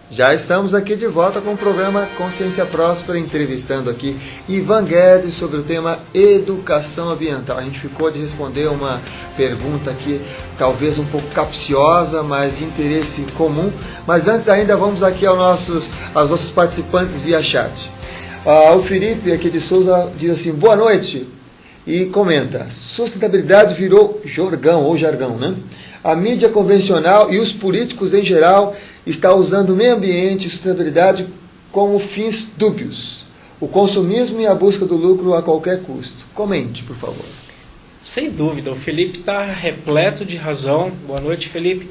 Já estamos aqui de volta com o programa Consciência Próspera, entrevistando aqui Ivan Guedes sobre o tema educação ambiental. A gente ficou de responder uma pergunta aqui, talvez um pouco capciosa, mas de interesse comum. Mas antes ainda vamos aqui aos nossos participantes via chat. O Felipe aqui de Souza diz assim, boa noite, e comenta, sustentabilidade virou jargão, né? A mídia convencional e os políticos em geral está usando o meio ambiente e sustentabilidade como fins dúbios. O consumismo e a busca do lucro a qualquer custo. Comente, por favor. Sem dúvida, o Felipe está repleto de razão. Boa noite, Felipe.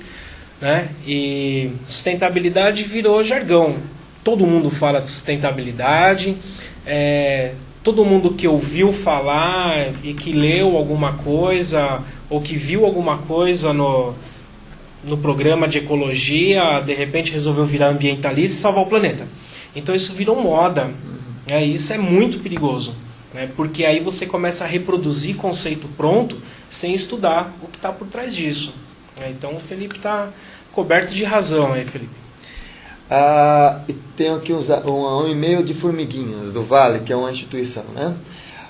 Né? E sustentabilidade virou jargão. Todo mundo fala de sustentabilidade. Todo mundo que ouviu falar e que leu alguma coisa ou que viu alguma coisa no programa de ecologia, de repente resolveu virar ambientalista e salvar o planeta. Então isso virou moda. Né? E isso é muito perigoso. Né? Porque aí você começa a reproduzir conceito pronto sem estudar o que está por trás disso. Né? Então o Felipe está coberto de razão aí, Felipe. E tenho aqui um e-mail de Formiguinhas, do Vale, que é uma instituição, né?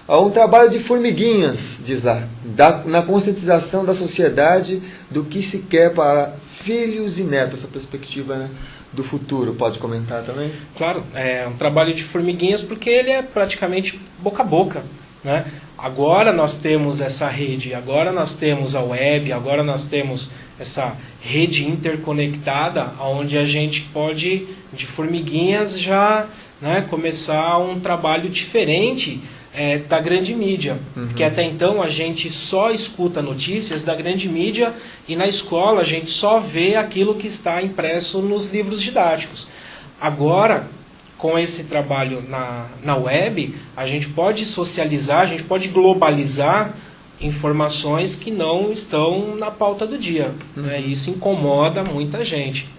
Um trabalho de formiguinhas, diz lá, na conscientização da sociedade do que se quer para filhos e netos, essa perspectiva, né, do futuro. Pode comentar também? Claro, é um trabalho de formiguinhas porque ele é praticamente boca a boca. Né? Agora nós temos essa rede, agora nós temos a web, agora nós temos essa rede interconectada, onde a gente pode, de formiguinhas, já, né, começar um trabalho diferente da grande mídia. Porque até então a gente só escuta notícias da grande mídia e na escola a gente só vê aquilo que está impresso nos livros didáticos. Agora, com esse trabalho na web, a gente pode socializar, a gente pode globalizar informações que não estão na pauta do dia. Né? Isso incomoda muita gente.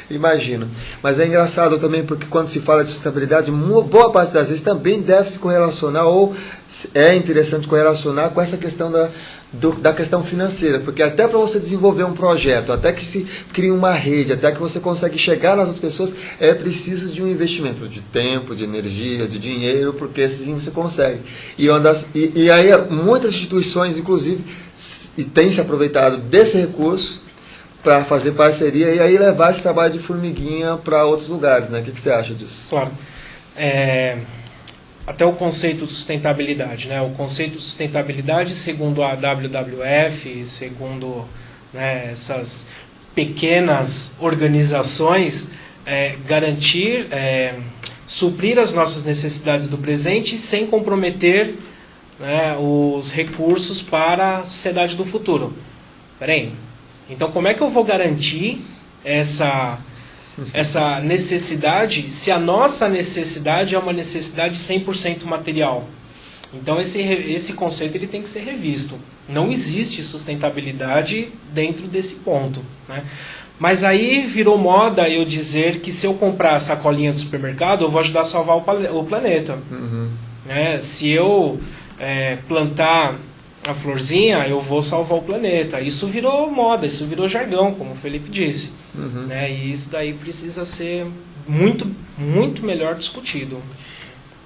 Imagino. Mas é engraçado também porque quando se fala de sustentabilidade, boa parte das vezes também deve se correlacionar, ou é interessante correlacionar com essa questão da questão financeira, porque até para você desenvolver um projeto, até que se crie uma rede, até que você consegue chegar nas outras pessoas, é preciso de um investimento de tempo, de energia, de dinheiro, porque assim você consegue. E aí muitas instituições, inclusive, têm se aproveitado desse recurso para fazer parceria e aí levar esse trabalho de formiguinha para outros lugares, né? O que você acha disso? Claro. Até o conceito de sustentabilidade, né? O conceito de sustentabilidade, segundo a WWF, segundo, né, essas pequenas organizações, garantir, suprir as nossas necessidades do presente sem comprometer, né, os recursos para a sociedade do futuro. Peraí. Então, como é que eu vou garantir essa necessidade se a nossa necessidade é uma necessidade 100% material? Então, esse conceito ele tem que ser revisto. Não existe sustentabilidade dentro desse ponto. Né? Mas aí virou moda eu dizer que se eu comprar a sacolinha do supermercado, eu vou ajudar a salvar o planeta. Se eu plantar a florzinha, eu vou salvar o planeta. Isso virou moda, isso virou jargão, como o Felipe disse. E isso daí precisa ser muito, muito melhor discutido.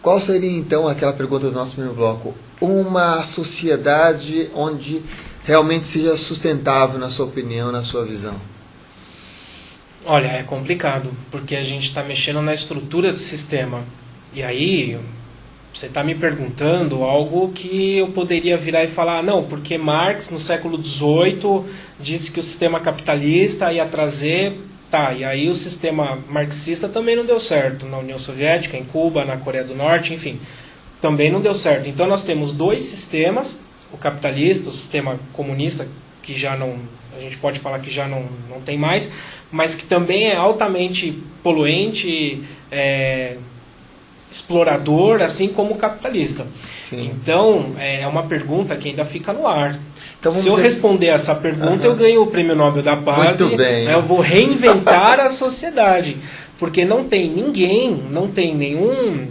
Qual seria, então, aquela pergunta do nosso primeiro bloco? Uma sociedade onde realmente seja sustentável, na sua opinião, na sua visão? Olha, é complicado, porque a gente está mexendo na estrutura do sistema. E aí você está me perguntando algo que eu poderia virar e falar, não, porque Marx, no século XVIII, disse que o sistema capitalista ia trazer... Tá, e aí o sistema marxista também não deu certo. Na União Soviética, em Cuba, na Coreia do Norte, enfim, também não deu certo. Então nós temos dois sistemas, o capitalista, o sistema comunista, que já não... a gente pode falar que já não tem mais, mas que também é altamente poluente, explorador, assim como o capitalista. Sim. Então, é uma pergunta que ainda fica no ar. Então, se eu responder essa pergunta, eu ganho o Prêmio Nobel da Paz. Muito bem. Eu vou reinventar a sociedade. Porque não tem nenhum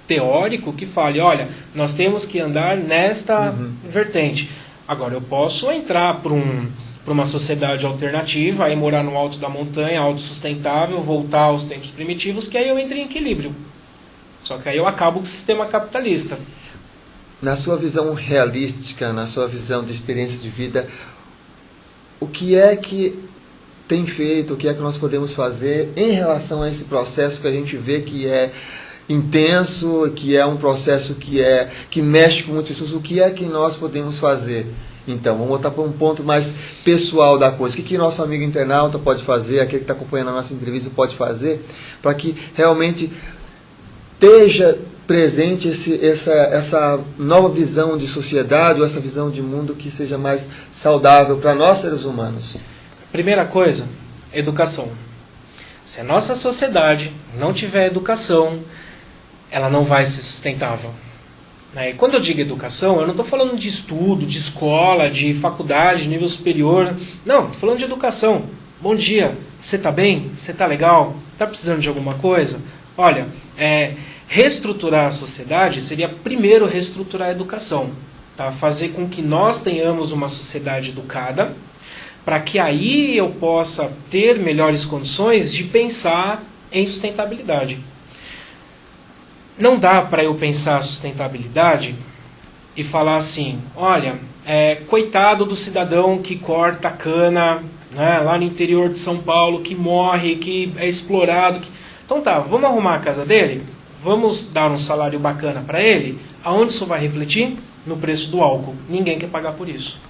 teórico que fale, olha, nós temos que andar nesta vertente. Agora, eu posso entrar para para uma sociedade alternativa, aí morar no alto da montanha, autossustentável, voltar aos tempos primitivos, que aí eu entro em equilíbrio. Só que aí eu acabo com o sistema capitalista. Na sua visão realística, na sua visão de experiência de vida, o que é que tem feito, o que é que nós podemos fazer em relação a esse processo que a gente vê que é intenso, que é um processo que mexe com muitas pessoas, o que é que nós podemos fazer? Então, vamos voltar para um ponto mais pessoal da coisa. O que nosso amigo internauta pode fazer, aquele que está acompanhando a nossa entrevista pode fazer, para que realmente esteja presente essa nova visão de sociedade, ou essa visão de mundo que seja mais saudável para nós seres humanos? Primeira coisa, educação. Se a nossa sociedade não tiver educação, ela não vai ser sustentável. E quando eu digo educação, eu não estou falando de estudo, de escola, de faculdade, nível superior. Não, estou falando de educação. Bom dia, você está bem? Você está legal? Está precisando de alguma coisa? Olha, reestruturar a sociedade seria primeiro reestruturar a educação. Tá? Fazer com que nós tenhamos uma sociedade educada, para que aí eu possa ter melhores condições de pensar em sustentabilidade. Não dá para eu pensar sustentabilidade e falar assim, olha, coitado do cidadão que corta cana, né, lá no interior de São Paulo, que morre, que é explorado. Então tá, vamos arrumar a casa dele? Vamos dar um salário bacana para ele? Aonde isso vai refletir? No preço do álcool. Ninguém quer pagar por isso.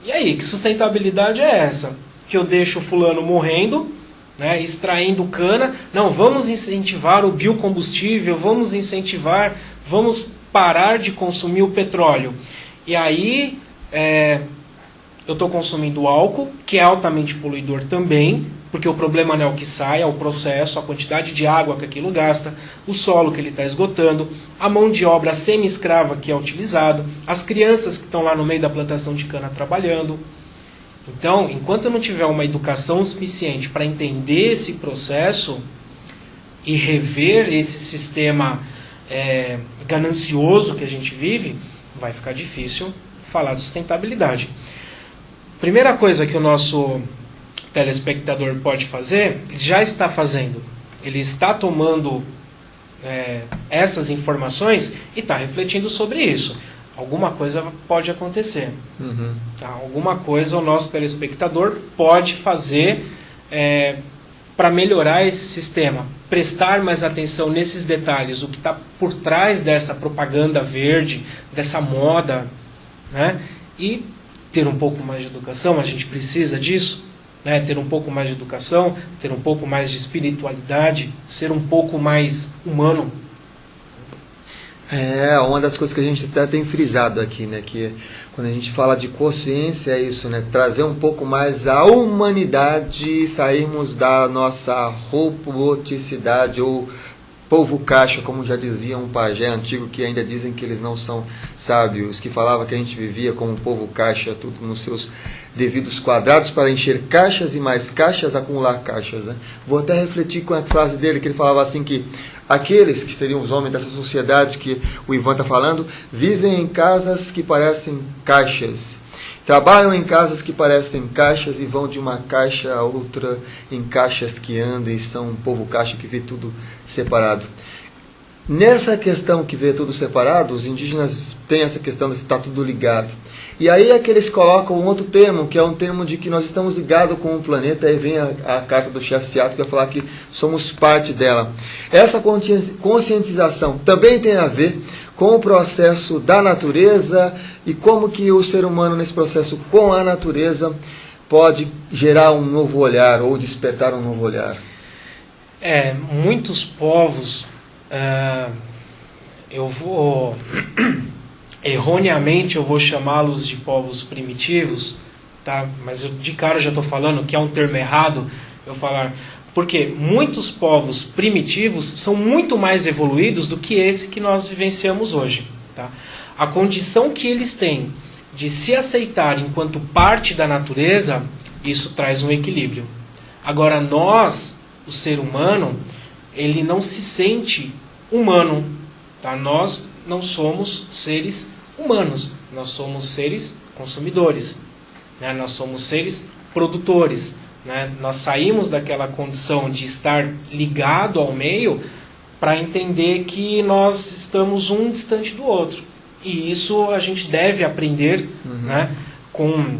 E aí, que sustentabilidade é essa? Que eu deixo o fulano morrendo, né, extraindo cana. Não, vamos incentivar o biocombustível, vamos parar de consumir o petróleo. E aí, eu estou consumindo álcool, que é altamente poluidor também, porque o problema não é o que sai, é o processo, a quantidade de água que aquilo gasta, o solo que ele está esgotando, a mão de obra semi-escrava que é utilizado, as crianças que estão lá no meio da plantação de cana trabalhando. Então, enquanto eu não tiver uma educação suficiente para entender esse processo e rever esse sistema ganancioso que a gente vive, vai ficar difícil falar de sustentabilidade. Primeira coisa que o nosso telespectador pode fazer, ele já está fazendo. Ele está tomando essas informações e está refletindo sobre isso. Alguma coisa pode acontecer. Uhum. Tá? Alguma coisa o nosso telespectador pode fazer para melhorar esse sistema. Prestar mais atenção nesses detalhes, o que está por trás dessa propaganda verde, dessa moda, né? E ter um pouco mais de educação, a gente precisa disso, né? Ter um pouco mais de educação, ter um pouco mais de espiritualidade, ser um pouco mais humano. Uma das coisas que a gente até tem frisado aqui, né? Que quando a gente fala de consciência é isso, né? Trazer um pouco mais a humanidade, sairmos da nossa roboticidade ou povo caixa, como já dizia um pajé antigo, que ainda dizem que eles não são sábios, que falava que a gente vivia como um povo caixa, tudo nos seus devidos quadrados para encher caixas e mais caixas, acumular caixas, né? Vou até refletir com a frase dele, que ele falava assim que aqueles que seriam os homens dessa sociedade que o Ivan está falando, vivem em casas que parecem caixas, trabalham em casas que parecem caixas e vão de uma caixa a outra em caixas que andam e são um povo caixa que vê tudo separado. Nessa questão que vê tudo separado, os indígenas têm essa questão de estar tudo ligado. E aí é que eles colocam um outro termo, que é um termo de que nós estamos ligados com o planeta, aí vem a carta do chefe Seattle que vai falar que somos parte dela. Essa conscientização também tem a ver com o processo da natureza e como que o ser humano nesse processo com a natureza pode gerar um novo olhar ou despertar um novo olhar. Muitos povos, erroneamente eu vou chamá-los de povos primitivos, tá? Mas de cara já estou falando que é um termo errado eu falar, porque muitos povos primitivos são muito mais evoluídos do que esse que nós vivenciamos hoje, tá? A condição que eles têm de se aceitar enquanto parte da natureza, isso traz um equilíbrio. Agora nós, o ser humano, ele não se sente humano, tá? Nós não somos seres humanos, nós somos seres consumidores. né? Nós somos seres produtores, né? Nós saímos daquela condição de estar ligado ao meio para entender que nós estamos um distante do outro. E isso a gente deve aprender, né? com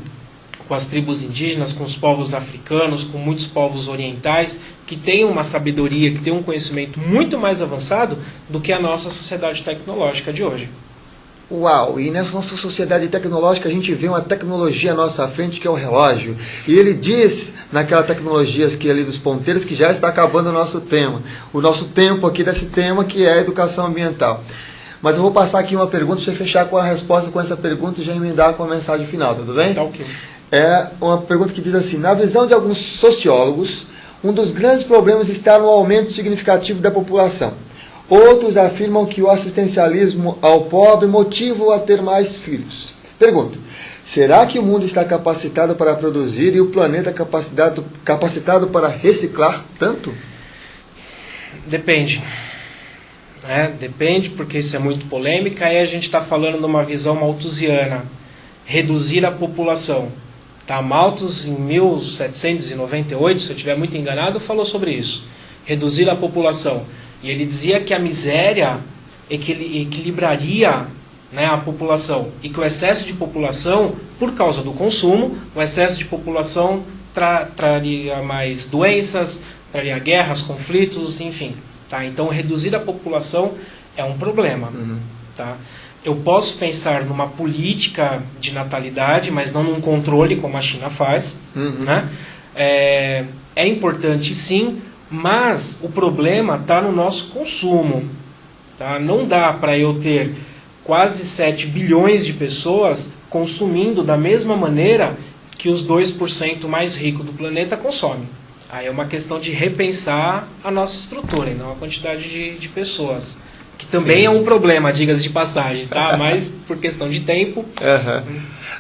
as tribos indígenas, com os povos africanos, com muitos povos orientais, que têm uma sabedoria, que têm um conhecimento muito mais avançado do que a nossa sociedade tecnológica de hoje. Uau! E nessa nossa sociedade tecnológica a gente vê uma tecnologia à nossa frente que é o relógio. E ele diz naquela tecnologia que ali dos ponteiros que já está acabando o nosso tema. O nosso tempo aqui desse tema que é a educação ambiental. Mas eu vou passar aqui uma pergunta para você fechar com a resposta com essa pergunta e já emendar com a mensagem final, tudo bem? Tá ok. É uma pergunta que diz assim: na visão de alguns sociólogos, um dos grandes problemas está no aumento significativo da população. Outros afirmam que o assistencialismo ao pobre motiva-o a ter mais filhos. Pergunto: será que o mundo está capacitado para produzir e o planeta capacitado para reciclar tanto? Depende. Depende, porque isso é muito polêmica. Aí a gente está falando de uma visão malthusiana. Reduzir a população. Tá? Malthus, em 1798, se eu estiver muito enganado, falou sobre isso. Reduzir a população. E ele dizia que a miséria equilibraria, né, a população. E que o excesso de população, por causa do consumo, o excesso de população traria mais doenças, traria guerras, conflitos, enfim. Tá? Então, reduzir a população é um problema. Tá? Eu posso pensar numa política de natalidade, mas não num controle, como a China faz. Né? É importante, sim, mas o problema está no nosso consumo. Tá? Não dá para eu ter quase 7 bilhões de pessoas consumindo da mesma maneira que os 2% mais ricos do planeta consomem. Aí é uma questão de repensar a nossa estrutura, e não a quantidade de pessoas. Que também é um problema, diga-se de passagem, tá? Mas por questão de tempo.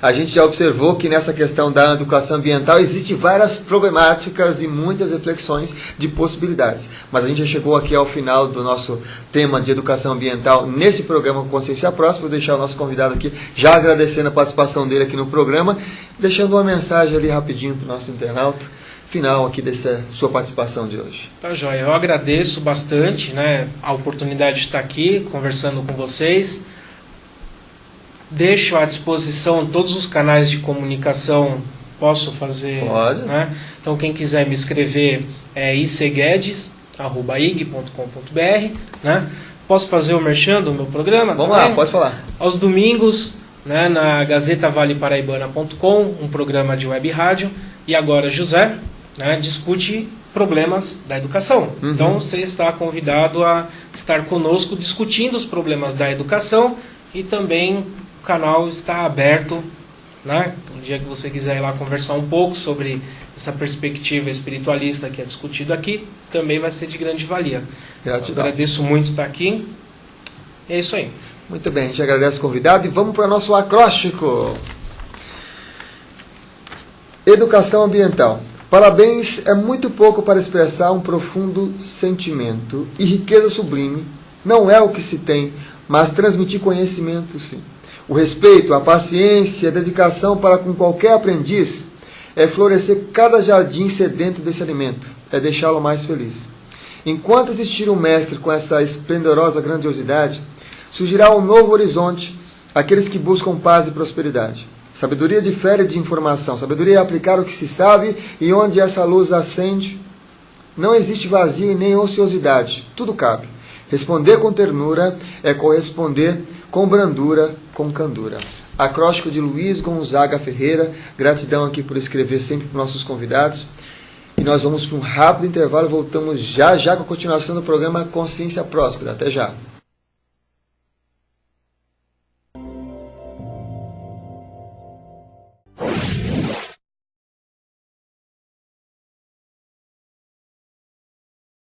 A gente já observou que nessa questão da educação ambiental existem várias problemáticas e muitas reflexões de possibilidades. Mas a gente já chegou aqui ao final do nosso tema de educação ambiental nesse programa Consciência Próxima. Vou deixar o nosso convidado aqui, já agradecendo a participação dele aqui no programa, deixando uma mensagem ali rapidinho para o nosso internauta. Final aqui dessa sua participação de hoje. Tá, joia. Eu agradeço bastante, né, a oportunidade de estar aqui conversando com vocês. Deixo à disposição todos os canais de comunicação. Posso fazer? Pode. Né? Então, quem quiser me escrever é icguedes@ig.com.br. Né? Posso fazer o merchan do meu programa? Vamos lá, pode falar. Aos domingos, né, na gazetavaleParaibana.com, um programa de web rádio. E agora, José, né, discute problemas da educação. Então, você está convidado a estar conosco discutindo os problemas da educação e também o canal está aberto, né, um dia que você quiser ir lá conversar um pouco sobre essa perspectiva espiritualista que é discutido aqui, também vai ser de grande valia. Gratidão. Agradeço muito estar aqui. É isso aí. Muito bem, a gente agradece o convidado e vamos para o nosso acróstico. Educação ambiental. Parabéns é muito pouco para expressar um profundo sentimento e riqueza sublime. Não é o que se tem, mas transmitir conhecimento, sim. O respeito, a paciência, a dedicação para com qualquer aprendiz é florescer cada jardim sedento desse alimento, é deixá-lo mais feliz. Enquanto existir um mestre com essa esplendorosa grandiosidade, surgirá um novo horizonte, aqueles que buscam paz e prosperidade. Sabedoria difere de informação. Sabedoria é aplicar o que se sabe e onde essa luz acende. Não existe vazio e nem ociosidade. Tudo cabe. Responder com ternura é corresponder com brandura, com candura. Acróstico de Luiz Gonzaga Ferreira. Gratidão aqui por escrever sempre para nossos convidados. E nós vamos para um rápido intervalo. Voltamos já com a continuação do programa Consciência Próspera. Até já.